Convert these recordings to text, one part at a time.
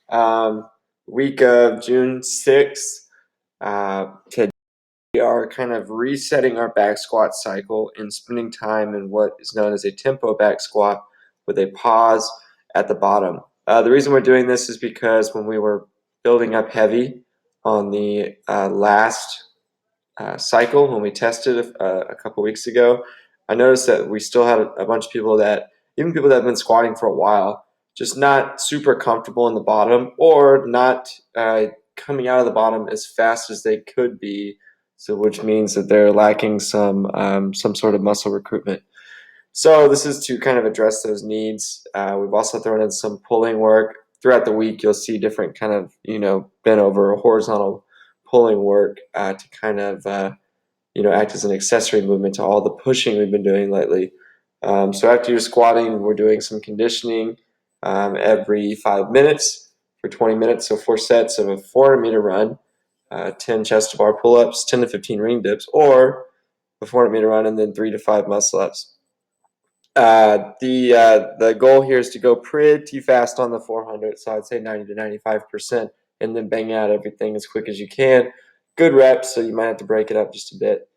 Um, Week of June 6th. Today we are kind of resetting our back squat cycle and spending time in what is known as a tempo back squat with a pause at the bottom. The reason we're doing this is because when we were building up heavy on the last cycle, when we tested a couple weeks ago, I noticed that we still had a bunch of people even people that have been squatting for a while, just not super comfortable in the bottom or not coming out of the bottom as fast as they could be. So, which means that they're lacking some sort of muscle recruitment. So this is to kind of address those needs. We've also thrown in some pulling work throughout the week. You'll see different kind of bent over or horizontal pulling work to kind of act as an accessory movement to all the pushing we've been doing lately. So after you're squatting, we're doing some conditioning every 5 minutes for 20 minutes. So 4 sets of a 400-meter run, 10 chest to bar pull-ups, 10 to 15 ring dips, or a 400-meter run and then 3 to 5 muscle-ups. The goal here is to go pretty fast on the 400, so I'd say 90 to 95%, and then bang out everything as quick as you can. Good reps, so you might have to break it up just a bit.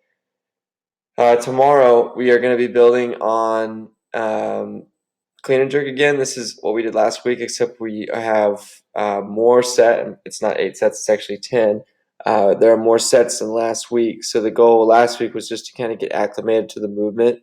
Tomorrow we are going to be building on clean and jerk again. This is what we did last week, except we have more set. It's not 8 sets; it's actually 10. There are more sets than last week. So the goal last week was just to kind of get acclimated to the movement,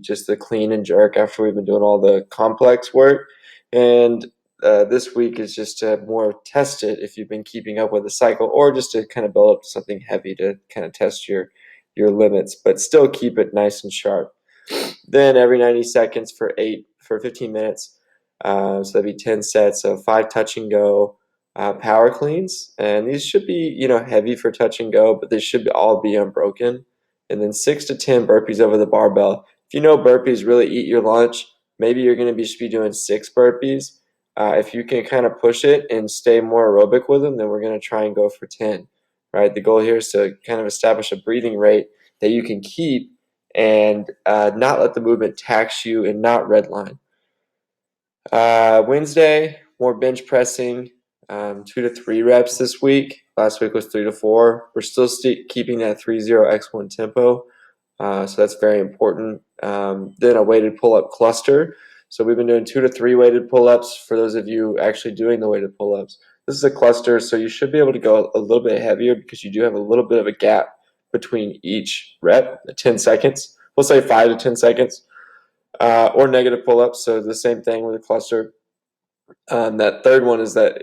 just the clean and jerk after we've been doing all the complex work. And this week is just to more test it if you've been keeping up with the cycle, or just to kind of build up something heavy to kind of test your limits, but still keep it nice and sharp. Then every 90 seconds for 15 minutes. So that'd be 10 sets of 5 touch and go power cleans, and these should be heavy for touch and go, but they should all be unbroken. And then 6 to 10 burpees over the barbell. If you know burpees really eat your lunch, maybe you're going to be doing 6 burpees. If you can kind of push it and stay more aerobic with them, then we're going to try and go for 10. Right? The goal here is to kind of establish a breathing rate that you can keep and not let the movement tax you and not redline. Wednesday, more bench pressing, 2 to 3 reps this week. Last week was 3 to 4. We're still keeping that 3-0-x1 tempo, so that's very important. Then a weighted pull-up cluster. So we've been doing 2 to 3 weighted pull-ups for those of you actually doing the weighted pull-ups. This is a cluster, so you should be able to go a little bit heavier because you do have a little bit of a gap between each rep, 10 seconds. We'll say 5 to 10 seconds. Or negative pull-ups, so the same thing with a cluster. That third one is that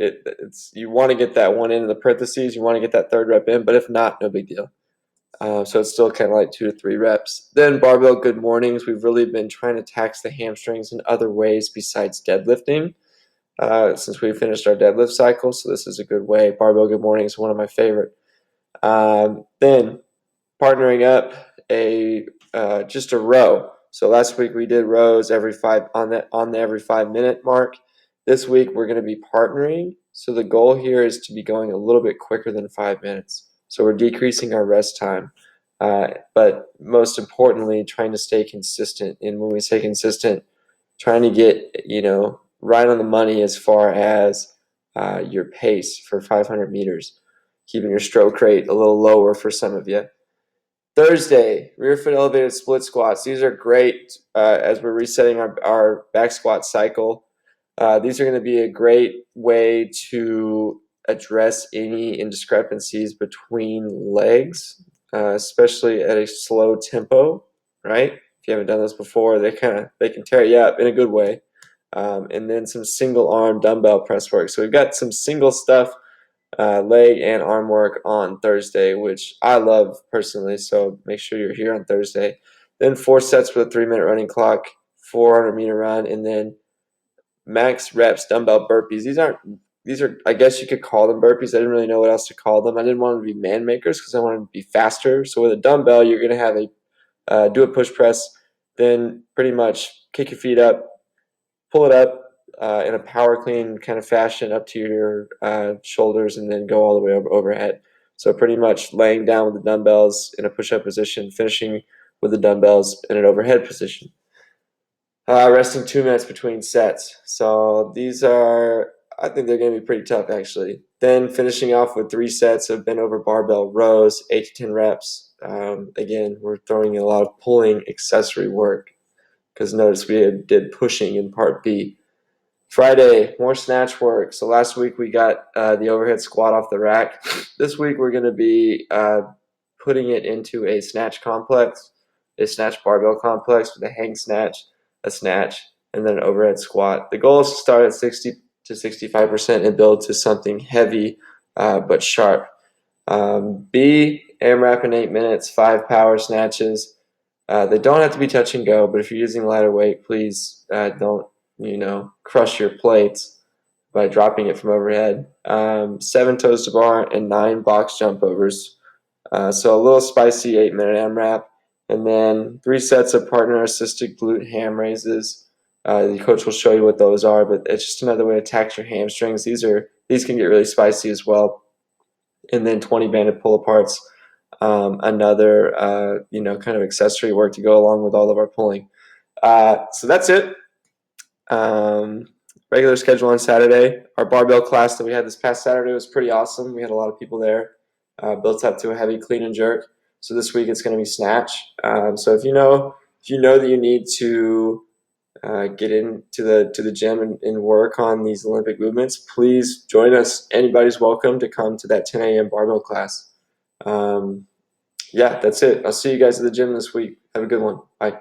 you want to get that one into the parentheses, you want to get that third rep in, but if not, no big deal. So it's still kind of like 2 to 3 reps. Then barbell good mornings. We've really been trying to tax the hamstrings in other ways besides deadlifting since we finished our deadlift cycle, so this is a good way. Barbell good mornings is one of my favorite. Then partnering up just a row. So last week we did rows every 5 on the every 5-minute mark. This week we're going to be partnering. So the goal here is to be going a little bit quicker than 5 minutes. So we're decreasing our rest time, but most importantly, trying to stay consistent. And when we say consistent, trying to get right on the money as far as your pace for 500 meters, keeping your stroke rate a little lower for some of you. Thursday, rear foot elevated split squats. These are great as we're resetting our back squat cycle. These are going to be a great way to address any indiscrepancies between legs, especially at a slow tempo, right? If you haven't done this before, they can tear you up in a good way. And then some single arm dumbbell press work. So we've got some single stuff, leg and arm work on Thursday, which I love personally, so make sure you're here on Thursday. Then 4 sets with a 3-minute running clock, 400-meter run, and then max reps dumbbell burpees. These are, I guess you could call them burpees. I didn't really know what else to call them. I didn't want them to be man makers because I wanted them to be faster. So with a dumbbell, you're going to have do a push press, then pretty much kick your feet up, pull it up in a power clean kind of fashion up to your shoulders, and then go all the way overhead. So pretty much laying down with the dumbbells in a push-up position, finishing with the dumbbells in an overhead position. Resting 2 minutes between sets. So these are I think they're going to be pretty tough, actually. Then finishing off with 3 sets of bent over barbell rows, 8 to 10 reps. Again, we're throwing in a lot of pulling accessory work because notice we did pushing in part B. Friday, more snatch work. So last week we got the overhead squat off the rack. This week we're going to be putting it into a snatch complex, a snatch barbell complex with a hang snatch, a snatch, and then an overhead squat. The goal is to start at 60 to 65% and build to something heavy but sharp. B, AMRAP in 8 minutes, 5 power snatches. They don't have to be touch and go, but if you're using lighter weight, please don't crush your plates by dropping it from overhead. 7 toes to bar and 9 box jump overs. So a little spicy 8-minute AMRAP, and then 3 sets of partner-assisted glute ham raises. The coach will show you what those are, but it's just another way to tax your hamstrings. These can get really spicy as well. And then 20 banded pull-aparts. Another kind of accessory work to go along with all of our pulling. So that's it. Regular schedule on Saturday. Our barbell class that we had this past Saturday was pretty awesome. We had a lot of people there. Built up to a heavy clean and jerk. So this week it's going to be snatch. So if you know that you need to get into the gym and work on these Olympic movements, please join us. Anybody's welcome to come to that 10 a.m. barbell class. Yeah, that's it. I'll see you guys at the gym this week. Have a good one. Bye.